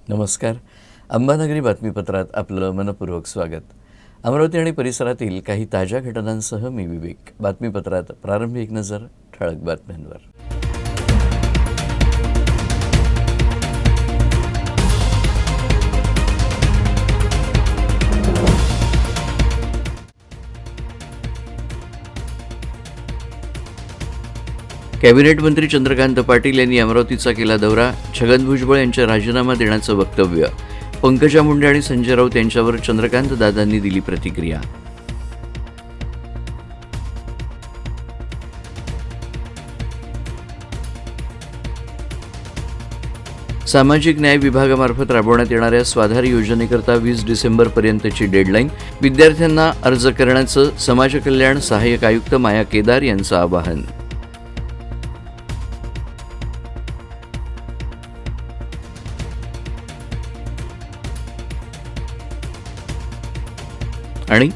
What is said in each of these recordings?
नमस्कार. अंबानगरी बातमीपत्रात आपलं मनपूर्वक स्वागत. अमरावती आणि परिसरातील काही ताज्या घटनांसह मी विवेक. बातमीपत्रात प्रारंभी एक नजर ठळक बातम्यांवर. कॅबिनेट मंत्री चंद्रकांत पाटील यांनी अमरावतीचा केला दौरा. छगन भुजबळ यांच्या राजीनामा देण्याचं वक्तव्य. पंकजा मुंडे आणि संजय राऊत यांच्यावर चंद्रकांत दादांनी दिली प्रतिक्रिया. सामाजिक न्याय विभागामार्फत राबवण्यात येणाऱ्या स्वाधार योजनेकरता 20 डिसेंबरपर्यंतची डेडलाईन. विद्यार्थ्यांना अर्ज करण्याचं समाज कल्याण सहाय्यक आयुक्त माया केदार यांचं आवाहन. आणि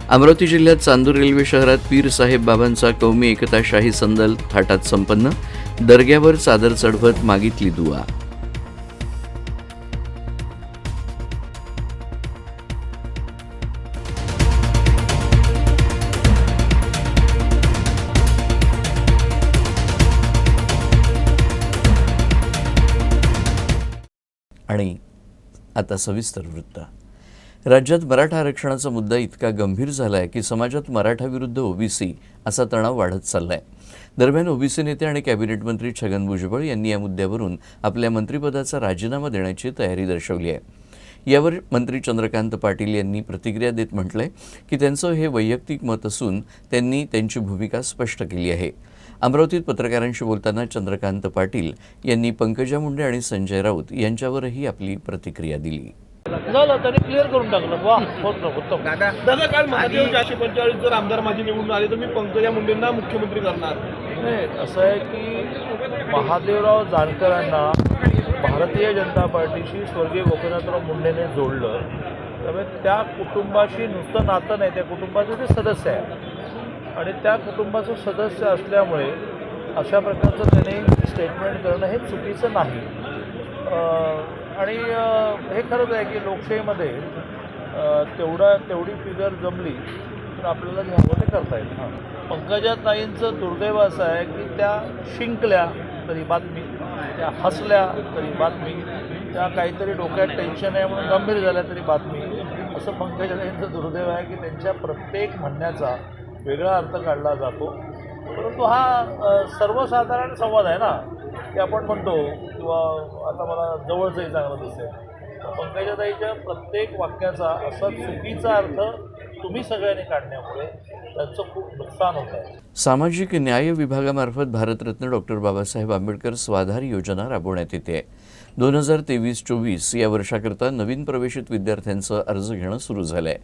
अमरावती जिल्ह्यात चांदूर रेल्वे शहरात पीर साहेब बाबांचा कौमी एकता शाही संदल थाटात संपन्न. दर्ग्यावर चादर चढवत मागितली दुआ. आणि आता सविस्तर वृत्त. राज्यात मराठा आरक्षणाचा मुद्दा इतका गंभीर झाला आहे की समाजात मराठा विरुद्ध ओबीसी असा तणाव वाढत चालला आहे. दरम्यान ओबीसी नेते आणि कॅबिनेट मंत्री छगन भुजबळ यांनी या मुद्द्यावरून आपल्या मंत्रिपदाचा राजीनामा देण्याची तयारी दर्शवली आहे. यावर मंत्री चंद्रकांत पाटील यांनी प्रतिक्रिया देत म्हटलंय की त्यांचं हे वैयक्तिक मत असून त्यांनी त्यांची भूमिका स्पष्ट केली आहे. अमरावतीत पत्रकारांशी बोलताना चंद्रकांत पाटील यांनी पंकजा मुंडे आणि संजय राऊत यांच्यावरही आपली प्रतिक्रिया दिली. झालं त्यांनी क्लिअर करून टाकलं. वा उत्तम दादा काल महादेव 445 जर आमदार माझे निवडून आले तर मी पंकजा मुंडेंना मुख्यमंत्री करणार. नाही, असं आहे की महादेवराव जानकरांना भारतीय जनता पार्टीशी स्वर्गीय गोपीनाथराव मुंडेने जोडलं. त्यामुळे त्या कुटुंबाशी नुसतं नातं नाही, त्या कुटुंबाचे ते सदस्य आहे आणि त्या कुटुंबाचं सदस्य असल्यामुळे अशा प्रकारचं त्याने स्टेटमेंट करणं हे चुकीचं नाही. आणि हे खरंच आहे की लोकशाहीमध्ये तेवढी फिगर जमली तर आपल्याला जे हवं ते करता येईल. पंकजाताईंचं दुर्दैव असं आहे की त्या शिंकल्या तरी बातमी, त्या हसल्या तरी बातमी, त्या काहीतरी डोक्यात टेन्शन आहे म्हणून गंभीर झाल्या तरी बातमी. असं पंकजाताईंचं दुर्दैव आहे की त्यांच्या प्रत्येक म्हणण्याचा वेगळा अर्थ काढला जातो. परंतु हा सर्वसाधारण संवाद आहे ना, की आपण म्हणतो किंवा आता मला जवळचंही चांगलं दिसेल पंकजाताईच्या प्रत्येक वाक्याचा असा चुकीचा अर्थ तुम्ही सगळ्यांनी काढण्यामुळे त्याचं खूप नुकसान होत आहे. सामाजिक न्याय विभागामार्फत भारतरत्न डॉक्टर बाबासाहेब आंबेडकर स्वाधार योजना राबवण्यात येते. 2023-24 या वर्षाकरता नवीन प्रवेशित विद्यार्थ्यांचा अर्ज घेणं सुरू झालं आहे.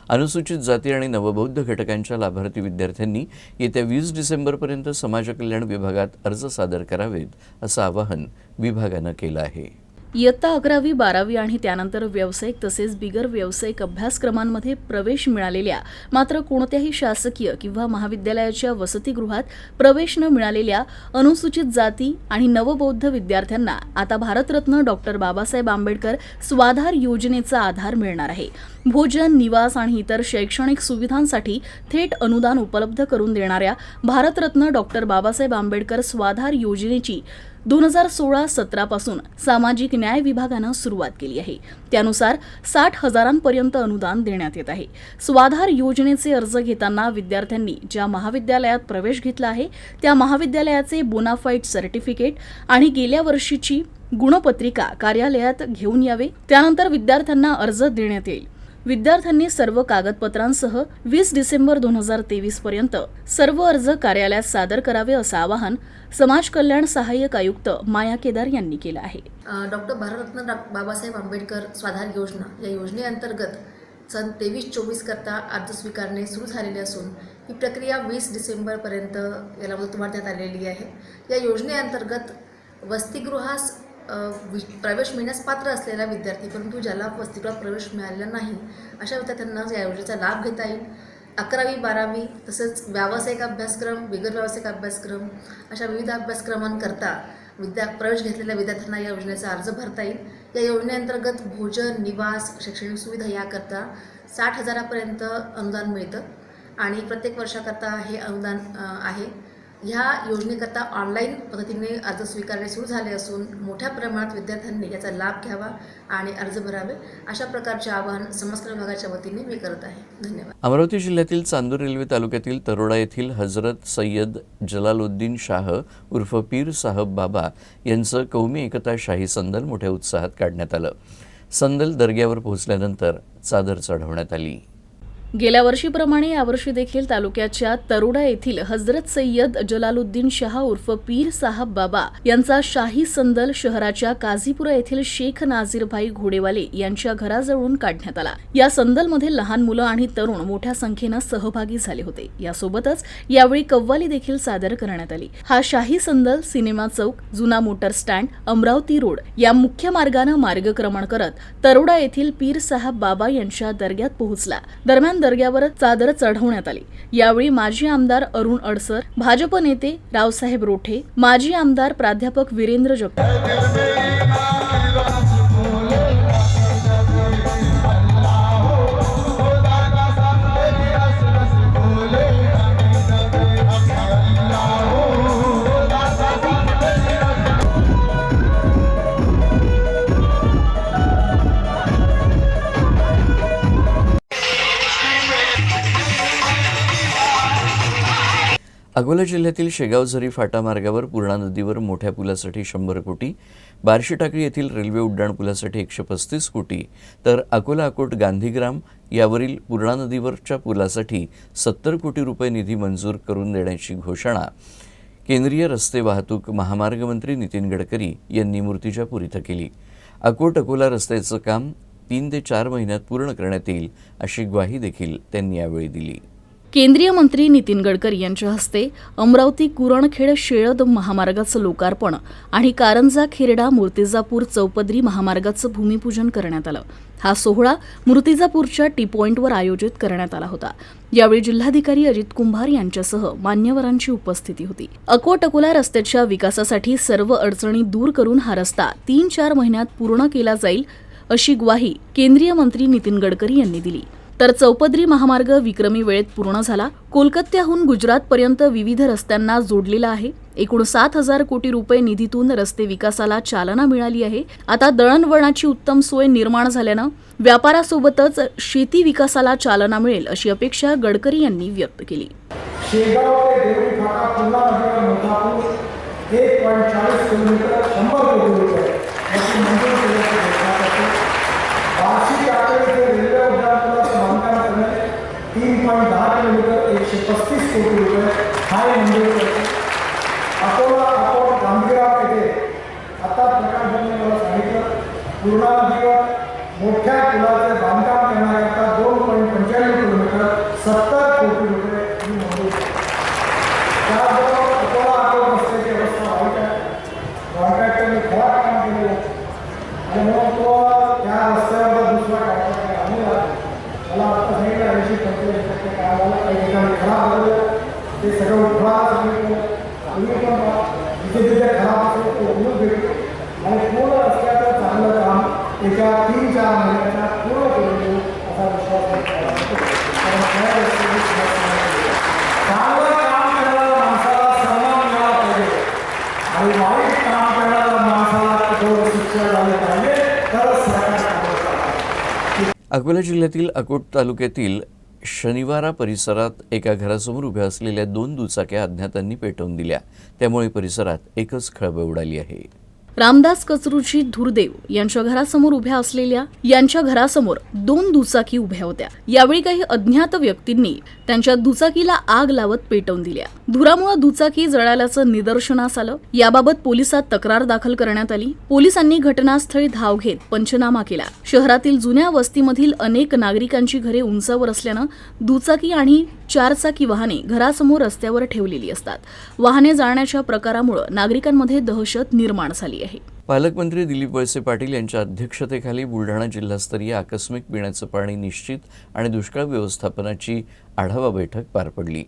अनुसूचित जाती आणि नवबौद्ध घटकांच्या लाभार्थी विद्यार्थ्यांनी येत्या 20 डिसेंबरपर्यंत समाज कल्याण विभागात अर्ज सादर करावेत असं आवाहन विभागानं केलं आहे. इयत्ता 11वी 12वी आणि त्यानंतर व्यावसायिक तसेच बिगर व्यावसायिक अभ्यासक्रमांमध्ये प्रवेश मिळालेल्या मात्र कोणत्याही शासकीय किंवा महाविद्यालयाच्या वसतिगृहात प्रवेश न मिळालेल्या अनुसूचित जाती आणि नवबौद्ध विद्यार्थ्यांना आता भारतरत्न डॉक्टर बाबासाहेब आंबेडकर स्वाधार योजनेचा आधार मिळणार आहे. भोजन, निवास आणि इतर शैक्षणिक सुविधांसाठी थेट अनुदान उपलब्ध करून देणाऱ्या भारतरत्न डॉक्टर बाबासाहेब आंबेडकर स्वाधार योजनेची 2016-17 पासून सामाजिक न्याय विभागानं सुरुवात केली आहे. त्यानुसार 60,000पर्यंत अनुदान देण्यात येत आहे. स्वाधार योजनेचे अर्ज घेताना विद्यार्थ्यांनी ज्या महाविद्यालयात प्रवेश घेतला आहे त्या महाविद्यालयाचे बोनाफाईड सर्टिफिकेट आणि गेल्या वर्षीची गुणपत्रिका कार्यालयात घेऊन यावे. त्यानंतर विद्यार्थ्यांना अर्ज देण्यात येईल. विद्यार्थ्यांनी सर्व कागदपत्रांसह 20 डिसेंबर 2023 पर्यंत सर्व अर्ज कार्यालयात सादर करावे असं आवाहन समाज कल्याण सहाय्यक आयुक्त माया केदार यांनी केलं आहे. डॉक्टर भारतरत्न बाबासाहेब आंबेडकर स्वाधार योजना या योजनेअंतर्गत सन 23-24 करता अर्ज स्वीकारणे सुरू झालेले असून ही प्रक्रिया 20 डिसेंबरपर्यंत याला मुदतवाढ देण्यात आलेली आहे. या योजनेअंतर्गत वसतिगृहास प्रवेश मिळण्यास पात्र असलेला विद्यार्थी परंतु ज्याला वसतिगृहात प्रवेश मिळालेला नाही अशा विद्यार्थ्यांना या योजनेचा लाभ घेता येईल. 11वी 12वी तसेच व्यावसायिक अभ्यासक्रम, बिगर व्यावसायिक अभ्यासक्रम अशा विविध अभ्यासक्रमांकरता प्रवेश घेतलेल्या विद्यार्थ्यांना या योजनेचा अर्ज भरता येईल। या योजनेअंतर्गत भोजन, निवास, शैक्षणिक सुविधा याकरता 60,000पर्यंत अनुदान मिळतं आणि प्रत्येक वर्षाकरता हे अनुदान आहे। ह्या योजनेकरता ऑनलाईन पद्धतीने अर्ज स्वीकारणे सुरू झाले असून मोठ्या प्रमाणात विद्यार्थ्यांनी याचा लाभ घ्यावा आणि अर्ज भरावे, अशा प्रकारचे आवाहन समाजकल्याण विभागाच्या वतीने मी करत आहे। धन्यवाद। अमरावती जिल्ह्यातील चांदूर रेल्वे तालुक्यातील तरोडा येथील हजरत सय्यद जलालुद्दीन शाह उर्फ पीर साहब बाबा यांचं कौमी एकता शाही संदल मोठ्या उत्साहात काढण्यात आलं। संदल दर्ग्यावर पोहोचल्यानंतर चादर चढवण्यात आली। गेल्या वर्षीप्रमाणे यावर्षी देखील तालुक्याच्या तरोडा येथील हजरत सय्यद जलालुद्दीन शाह उर्फ पीर साहब बाबा यांचा शाही संदल शहराच्या काझीपुरा येथील शेख नाझीरभाई घोडेवाले यांच्या घराजवळून काढण्यात आला। या संदलमध्ये लहान मुलं आणि तरुण मोठ्या संख्येनं सहभागी झाले होते। यासोबतच यावेळी कव्वाली देखील सादर करण्यात आली। हा शाही संदल सिनेमा चौक, जुना मोटर स्टँड, अमरावती रोड या मुख्य मार्गाने मार्गक्रमण करत तरोडा येथील पीर साहब बाबा यांच्या दर्ग्यात पोहोचला। दरम्यान दर्ग्यावर चादर चढवण्यात आली। यावेळी माजी आमदार अरुण अडसर, भाजप नेते रावसाहेब रोठे, माजी आमदार प्राध्यापक वीरेंद्र जगताप, अकोला जिल्ह्यातील शेगाव-झरी फाटा मार्गावर पूर्णा नदीवर मोठ्या पुलासाठी 100 कोटी, बार्शी टाकळी येथील रेल्वे उड्डाण पुलासाठी 135 कोटी, तर अकोला-अकोट गांधीग्राम यावरील पूर्णा नदीवरच्या पुलासाठी 70 कोटी रुपये निधी मंजूर करून देण्याची घोषणा केंद्रीय रस्ते वाहतूक महामार्ग मंत्री नितीन गडकरी यांनी मूर्तिजापूर इथं केली। अकोट-अकोला रस्त्याचं काम 3 ते 4 महिन्यात पूर्ण करण्यात येईल अशी ग्वाही देखील त्यांनी यावेळी दिली। केंद्रीय मंत्री नितीन गडकरी यांच्या हस्ते अमरावती कुरणखेड शेळद महामार्गाचं लोकार्पण आणि कारंजा खेरडा मूर्तिजापूर चौपदरी महामार्गाचं भूमिपूजन करण्यात आलं। हा सोहळा मूर्तिजापूरच्या टी पॉइंटवर आयोजित करण्यात आला होता। यावेळी जिल्हाधिकारी अजित कुंभार यांच्यासह मान्यवरांची उपस्थिती होती। अकोट-अकोला रस्त्याच्या विकासासाठी सर्व अडचणी दूर करून हा रस्ता 3-4 महिन्यात पूर्ण केला जाईल अशी ग्वाही केंद्रीय मंत्री नितीन गडकरी यांनी दिली। तर चौपदरी महामार्ग विक्रमी वेळेत पूर्ण झाला। कोलकात्याहून गुजरातपर्यंत विविध रस्त्यांना जोडलेला आहे। एकूण 7,000 कोटी रुपये निधीतून रस्ते विकासाला चालना मिळाली आहे। आता दळणवळणाची उत्तम सोय निर्माण झाल्यानं व्यापारासोबतच शेती विकासाला चालना मिळेल अशी अपेक्षा गडकरी यांनी व्यक्त केली। शेगाव ते देवरी फाटा पूर्णा नदीवर मोठा पूल 1.40 किलोमीटर 100 कोटी रुपये याची मंजूर केल्याची घोषणा करते। बार्शी टाकळी ते रेल्वे उड्डाण पुलाचं बांधकाम करणे 3.10 किलोमीटर 135 कोटी रुपये हाही मंजूर करते। अकोला-अकोट गांधीग्राम येथे आता प्रकाश यांनी मला सांगितलं, पूर्णा नदीवर मोठ्या पुलाचे बांधकाम करण्याकरता 2.95 किलोमीटर 70 कोटी रुपये ही मंजूर केली। त्याबरोबर अकोला-अकोट रस्त्याची अवस्था वाईट आहे। कॉन्ट्रॅक्टरने खराब काम केलेलं आहे आणि म्हणून तो त्या रस्त्यावर दुसरा कॉन्ट्रॅक्टर आणलेला आहे। मला आता सांगितलं 80-85% कामाला काही ठिकाणी खराब झालेलं ते सगळं उठवायला सांगितलं। तुम्ही पण जिथे खराब असेल ते उघडून भेटतो आणि पूर्ण रस्त्याचं चांगलं काम एका 3-4 महिन्याच्या पूर्ण करून देऊ असा विश्वास व्यक्त करतो। कारण त्या रस्त्याची समस्या नाही। चांगलं काम करणाऱ्या माणसाला सन्मान मिळाला पाहिजे आणि वाईट काम करणाऱ्या माणसाला कठोर शिक्षा झाली पाहिजे, तरच सरकार कामं करणार। अकोला जिल्ह्यातील अकोट तालुक्यातील शनिवारा परिसरात एका घरासमोर उभ्या असलेल्या 2 दुचाक्या अज्ञातांनी पेटवून दिल्या। त्यामुळे परिसरात एकच खळबळ उडाली आहे। रामदास कचरूजी धुरदेव यांच्या घरासमोर उभ्या असलेल्या यांच्या घरासमोर 2 दुचाकी उभ्या होत्या। यावेळी काही अज्ञात व्यक्तींनी त्यांच्या दुचाकीला आग लावत पेटवून दिल्या। धुरामुळे दुचाकी जळाल्याचं निदर्शनास आलं। याबाबत पोलिसात तक्रार दाखल करण्यात आली। पोलिसांनी घटनास्थळी धाव घेत पंचनामा केला। शहरातील जुन्या वस्तीमधील अनेक नागरिकांची घरे उंचावर असल्यानं दुचाकी आणि 4-चाकी वाहने घरासमोर रस्त्यावर ठेवलेली असतात। वाहने जाळण्याच्या प्रकारामुळे नागरिकांमध्ये दहशत निर्माण झाली आहे। पालकमंत्री दिलीप वळसे पाटील यांच्या अध्यक्षतेखाली बुलढाणा जिल्हास्तरीय आकस्मिक पिण्याचं पाणी निश्चित आणि दुष्काळ व्यवस्थापनाची आढावा बैठक पार पडली।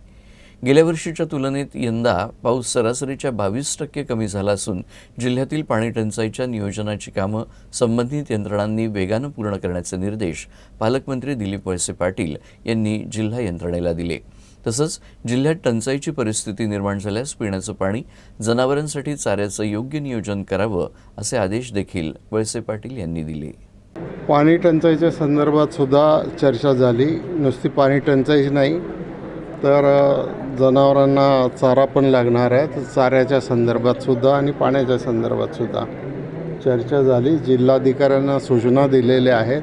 गेल्या वर्षीच्या तुलनेत यंदा पाऊस सरासरीच्या 22% कमी झाला असून जिल्ह्यातील पाणी टंचाईच्या नियोजनाची कामं संबंधित यंत्रणांनी वेगानं पूर्ण करण्याचे निर्देश पालकमंत्री दिलीप वळसे पाटील यांनी जिल्हा यंत्रणेला दिले. तसंच जिल्ह्यात टंचाईची परिस्थिती निर्माण झाल्यास पिण्याचं पाणी, जनावरांसाठी चाऱ्याचं योग्य नियोजन करावं असे आदेश देखील वळसे पाटील यांनी दिले. पाणी टंचाईच्या संदर्भात सुद्धा चर्चा झाली. नुसती पाणी टंचाईच नाही तर जनावरांना चारा पण लागणार आहे, तर चाऱ्याच्या संदर्भात सुद्धा आणि पाण्याच्या संदर्भात सुद्धा चर्चा झाली. जिल्हाधिकाऱ्यांना सूचना दिलेल्या आहेत.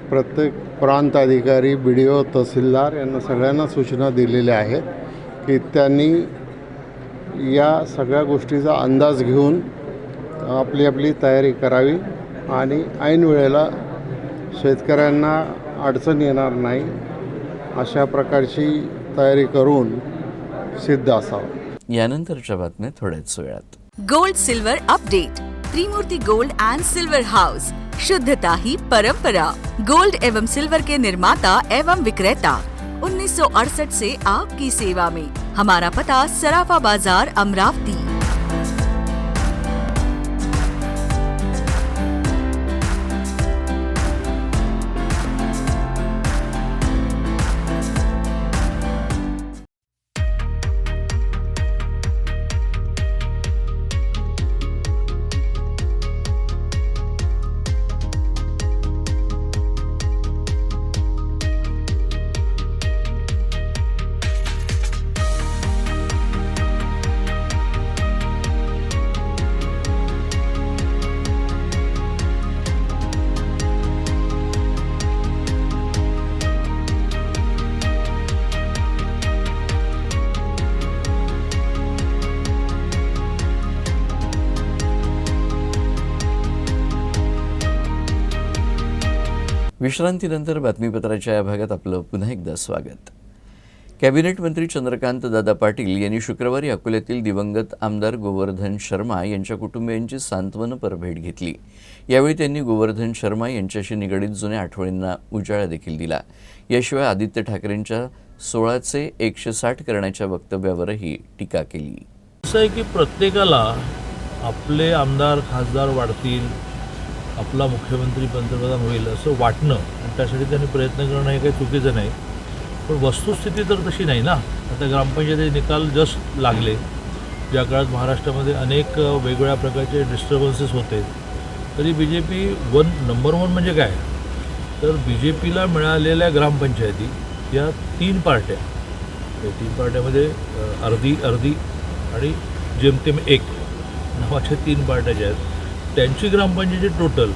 प्रत्येक प्रांत अधिकारी, BDO, तहसीलदार यांना सगळ्यांना सूचना दिलेल्या आहेत की त्यांनी या सगळ्या गोष्टीचा अंदाज घेऊन आपली आपली तयारी करावी आणि ऐन वेळेला शेतकऱ्यांना अडचण येणार नाही अशा प्रकारची तयारी करून सिद्ध असावं. यानंतरच्या बातम्या थोड्याच वेळात. Gold silver update. Trimurti gold and silver house, शुद्धता ही परंपरा. गोल्ड एवं सिल्वर के निर्माता एवं विक्रेता 1968 से आपकी सेवा में. हमारा पता सराफा बाजार, अमरावती. विश्रांतीनंतर बातमीपत्राच्या या भागात आपलं पुन्हा एकदा स्वागत. कॅबिनेट मंत्री चंद्रकांत दादा पाटील यांनी शुक्रवारी अकोल्यातील दिवंगत आमदार गोवर्धन शर्मा यांच्या कुटुंबियांची सांत्वनपर भेट घेतली. यावेळी त्यांनी गोवर्धन शर्मा यांच्याशी निगडीत जुन्या आठवणींना उजाळा देखील दिला. याशिवाय आदित्य ठाकरेंच्या 16चे 160 करण्याच्या वक्तव्यावरही टीका केली. असं आहे की प्रत्येकाला आपले आमदार खासदार वाढतील, आपला मुख्यमंत्री पंतप्रधान होईल असं वाटणं आणि त्यासाठी त्यांनी प्रयत्न करणं हे काही चुकीचं नाही. पण वस्तुस्थिती तर तशी नाही ना. आता ग्रामपंचायतीचे निकाल जस्ट लागले. ज्या काळात महाराष्ट्रामध्ये अनेक वेगवेगळ्या प्रकारचे डिस्टर्बन्सेस होते, तरी BJP नंबर 1 म्हणजे काय, तर BJPला मिळालेल्या ग्रामपंचायती या 3 पार्ट्या, या 3 पार्ट्यामध्ये अर्धी आणि जेमतेम 1 नावाच्या 3 पार्ट्या ज्या आहेत त्यांची ग्रामपंचायती टोटल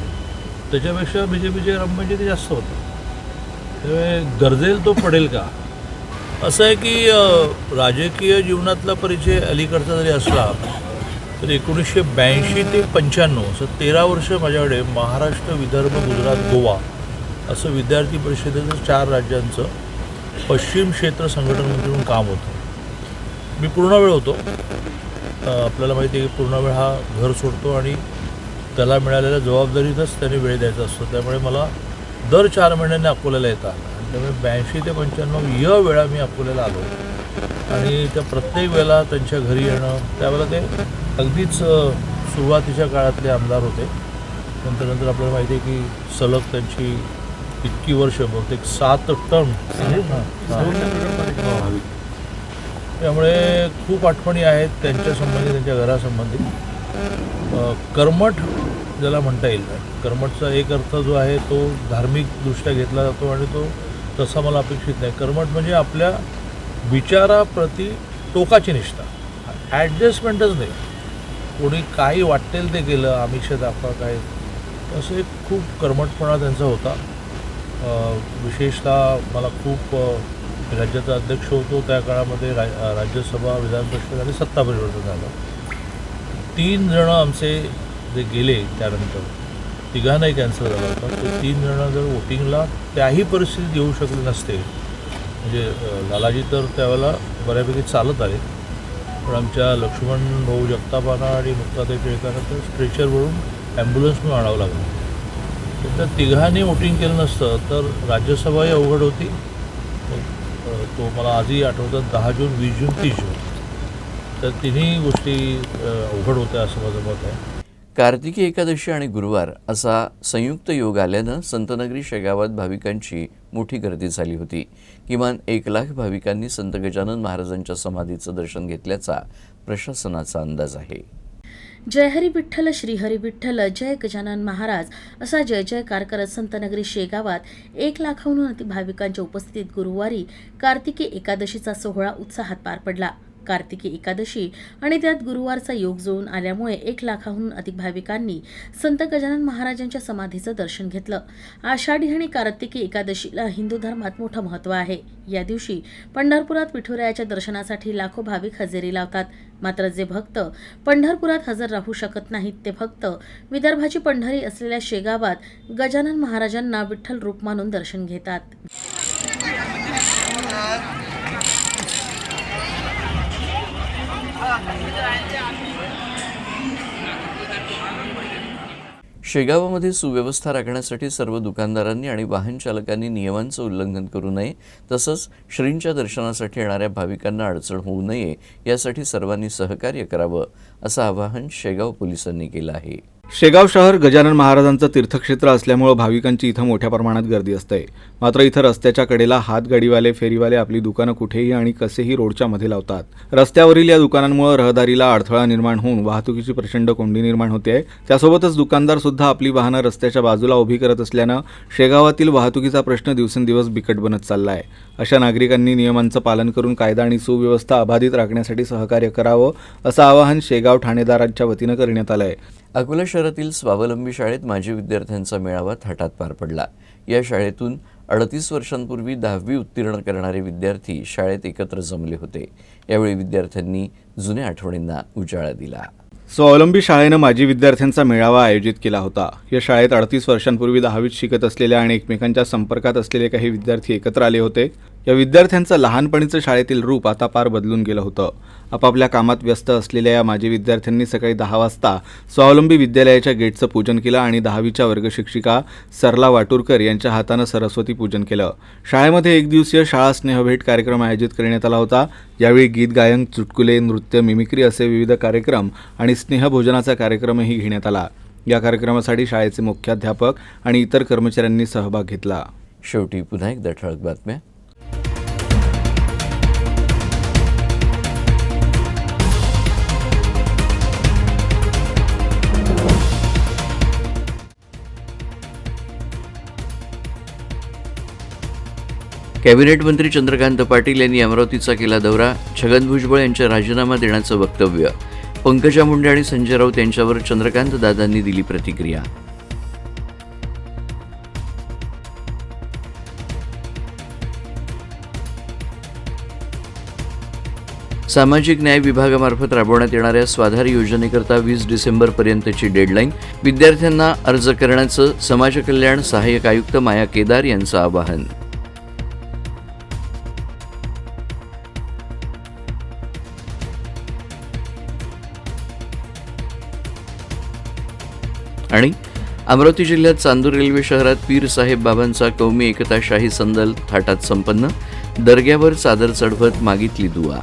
त्याच्यापेक्षा BJPची ग्रामपंचायती जास्त होतं. त्यामुळे गरजेल तो पडेल का. असं आहे की राजकीय जीवनातला परिचय अलीकडचा जरी असला तरी 1982 ते 95 असं 13 वर्ष माझ्याकडे महाराष्ट्र, विदर्भ, गुजरात, गोवा असं विद्यार्थी परिषदेचं 4 राज्यांचं पश्चिम क्षेत्र संघटन मंत्री म्हणून काम होतं. मी पूर्ण वेळ होतो. आपल्याला माहिती आहे की पूर्ण वेळ हा घर सोडतो आणि त्याला मिळालेल्या जबाबदारीतच त्याने वेळ द्यायचा असतो. त्यामुळे मला दर 4 महिन्यांनी अकोल्याला येता आलं आणि त्यामुळे 82 ते 95 या वेळा मी अकोल्याला आलो आणि त्या प्रत्येक वेळेला त्यांच्या घरी येणं. त्यावेळेला ते अगदीच सुरुवातीच्या काळातले आमदार होते. नंतर आपल्याला माहिती आहे की सलग त्यांची इतकी वर्ष, बहुतेक 7 टर्म हवी. त्यामुळे खूप आठवणी आहेत त्यांच्या संबंधित, त्यांच्या घरासंबंधित. कर्मठ ज्याला म्हणता येईल, कर्मठचा एक अर्थ जो आहे तो धार्मिकदृष्ट्या घेतला जातो आणि तो तसा मला अपेक्षित नाही. कर्मठ म्हणजे आपल्या विचाराप्रती टोकाची निष्ठा, ॲडजस्टमेंटच नाही. कोणी काही वाटेल ते केलं, आमिष दाखवा काय, असं एक खूप कर्मठपणा त्यांचा होता. विशेषतः मला खूप राज्याचा अध्यक्ष होतो त्या काळामध्ये राज्यसभा, विधान परिषद आणि सत्ता परिवर्तन झालं. 3 जणं आमचे जे गेले त्यानंतर, तिघांनाही कॅन्सर झाला होता. ते 3 जणं जर वोटिंगला त्याही परिस्थितीत येऊ शकले नसते, म्हणजे लालाजी तर त्यावेळेला बऱ्यापैकी चालत आले, पण आमच्या लक्ष्मण भाऊ जगतापांना आणि मुक्ताताई टिळकांना तर स्ट्रेचरवरून ॲम्ब्युलन्सनं आणावं लागलं. तर त्या तिघांनी वोटिंग केलं नसतं तर राज्यसभाही अवघड होती, तो मला आजही आठवतं, 10 जून, 20 जून, 30 जून. तर तिन्ही गोष्टी अवघड होत्या असं माझं मत आहे. कार्तिकी एकादशी आणि गुरुवार असा संयुक्त योग आल्यानं संतनगरी शेगावात भाविकांची मोठी गर्दी झाली होती. किमान 1 लाख भाविकांनी संत गजानन महाराजांच्या समाधीचं दर्शन घेतल्याचा प्रशासनाचा अंदाज आहे. जय हरी विठ्ठल, श्री हरी विठ्ठल, जय गजानन महाराज असा जय जयकार करत संतनगरी शेगावात 1 लाखाहून अधिक भाविकांच्या उपस्थितीत गुरुवारी कार्तिकी एकादशीचा सोहळा उत्साहात पार पडला. कार्तिकी एकादशी आणि त्यात गुरुवारचा योग जुळून आल्यामुळे 1 लाखाहून अधिक भाविकांनी संत गजानन महाराजांच्या समाधीचं दर्शन घेतलं. आषाढी आणि कार्तिकी एकादशीला हिंदू धर्मात मोठं महत्त्व आहे. या दिवशी पंढरपुरात विठुरायाच्या दर्शनासाठी लाखो भाविक हजेरी लावतात. मात्र जे भक्त पंढरपुरात हजर राहू शकत नाहीत ते भक्त विदर्भाची पंढरी असलेल्या शेगावात गजानन महाराजांना विठ्ठल रूप मानून दर्शन घेतात. शेगावामध्ये सुव्यवस्था राखण्यासाठी सर्व दुकानदारांनी आणि वाहन चालकांनी नियमांचं उल्लंघन करू नये, तसंच श्रींच्या दर्शनासाठी येणाऱ्या भाविकांना अडचण होऊ नये यासाठी सर्वांनी सहकार्य करावं असं आवाहन शेगाव पोलिसांनी केलं आहे. शेगाव शहर गजानन महाराजांचं तीर्थक्षेत्र असल्यामुळे भाविकांची इथं मोठ्या प्रमाणात गर्दी असते. मात्र इथं रस्त्याच्या कडेला हातगाडीवाले, फेरीवाले आपली दुकानं कुठेही आणि कसेही रोडच्या मध्ये लावतात. रस्त्यावरील या दुकानांमुळे रहदारीला अडथळा निर्माण होऊन वाहतुकीची प्रचंड कोंडी निर्माण होते. त्यासोबतच दुकानदार सुद्धा आपली वाहनं रस्त्याच्या बाजूला उभी करत असल्यानं शेगावातील वाहतुकीचा प्रश्न दिवसेंदिवस बिकट बनत चाललाय. अशा नागरिकांनी नियमांचं पालन करून कायदा आणि सुव्यवस्था अबाधित राखण्यासाठी सहकार्य करावं असं आवाहन शेगाव ठाणेदारांच्या वतीनं करण्यात आलं आहे. अकोला शहरातील स्वावलंबी शाळेत माजी विद्यार्थ्यांचा मेळावा थाटात पार पडला. या शाळेतून 38 वर्षांपूर्वी 10वी उत्तीर्ण करणारे विद्यार्थी शाळेत एकत्र जमले होते. यावेळी विद्यार्थ्यांनी जुन्या आठवणींना उजाळा दिला. स्वावलंबी शाळेनं माजी विद्यार्थ्यांचा मेळावा आयोजित केला होता. या शाळेत 38 वर्षांपूर्वी 10वीत शिकत असलेल्या आणि एकमेकांच्या संपर्कात असलेले काही विद्यार्थी एकत्र आले होते. या विद्यार्थ्यांचं लहानपणीचं शाळेतील रूप आता पार बदलून गेलं होतं. आपापल्या कामात व्यस्त असलेल्या या माजी विद्यार्थ्यांनी सकाळी 10 वाजता स्वावलंबी विद्यालयाच्या गेटचं पूजन केलं आणि 10वीच्या वर्गशिक्षिका सरला वाटूरकर यांच्या हातानं सरस्वती पूजन केलं. शाळेमध्ये 1 दिवसीय शाळा स्नेहभेट कार्यक्रम आयोजित करण्यात आला होता. यावेळी गीत गायन, चुटकुले, नृत्य, मिमिक्री असे विविध कार्यक्रम आणि स्नेहभोजनाचा कार्यक्रमही घेण्यात आला. या कार्यक्रमासाठी शाळेचे मुख्याध्यापक आणि इतर कर्मचाऱ्यांनी सहभाग घेतला. शेवटी पुन्हा एकदा ठळक बातम्या. कॅबिनेट मंत्री चंद्रकांत पाटील यांनी अमरावतीचा केला दौरा. छगन भुजबळ यांच्या राजीनामा देण्याचं वक्तव्य. पंकजा मुंडे आणि संजय राऊत यांच्यावर चंद्रकांत दादांनी दिली प्रतिक्रिया. सामाजिक न्याय विभागामार्फत राबवण्यात येणाऱ्या स्वाधार योजनेकरता 20 डिसेंबरपर्यंतची डेडलाईन. विद्यार्थ्यांना अर्ज करण्याचं समाज कल्याण सहाय्यक आयुक्त माया केदार यांचं आवाहन. आणि अमरावती जिल्ह्यात चांदूर रेल्वे शहरात पीर साहेब बाबांचा कौमी एकता शाही संदल थाटात संपन्न. दर्ग्यावर चादर चढवत मागितली दुआ.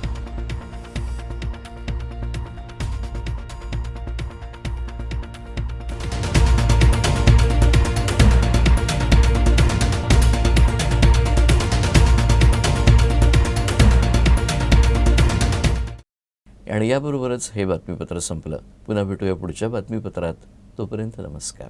आणि याबरोबरच हे बातमीपत्र संपलं. पुन्हा भेटूया पुढच्या बातमीपत्रात. तोपर्यंत नमस्कार.